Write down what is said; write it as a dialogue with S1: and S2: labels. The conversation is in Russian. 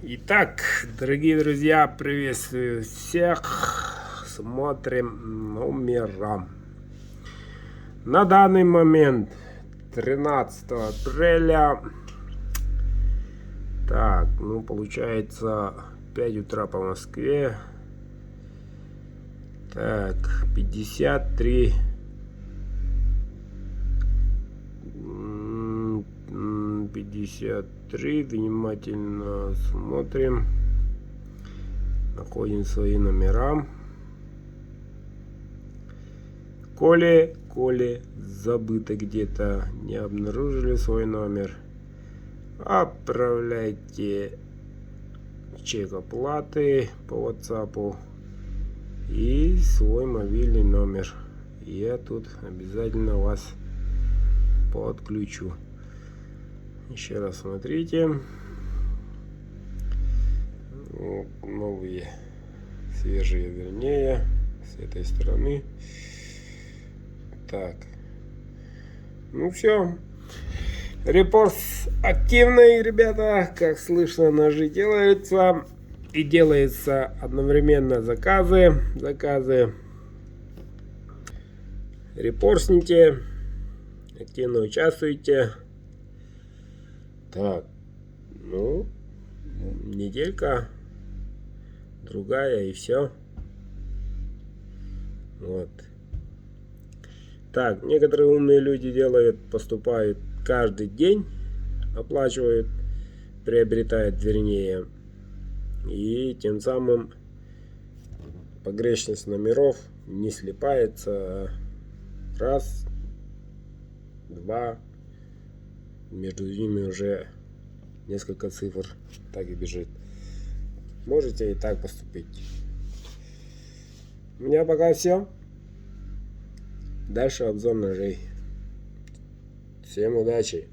S1: Итак, дорогие друзья, приветствую всех. Смотрим номера. На данный момент 13 апреля. Так, ну получается 5 утра по Москве. Так, 53. 53. Внимательно смотрим. Находим свои номера. Коли забыто где-то, не обнаружили свой номер, отправляйте чек оплаты по WhatsApp и свой мобильный номер. Я тут обязательно вас подключу. Еще раз смотрите. Вот новые, свежие, вернее, с этой стороны. Так. Ну все. Репорт активный, ребята. Как слышно, ножи делаются. И делаются одновременно заказы. Репортните. Активно участвуйте. Так. Ну, неделька. Другая и все. Вот. Так, некоторые умные люди поступают каждый день, оплачивают, приобретают, вернее, и тем самым погрешность номеров не слипается. Раз, два, между ними уже несколько цифр так и бежит. Можете и так поступить. У меня пока все. Дальше обзор ножей. Всем удачи!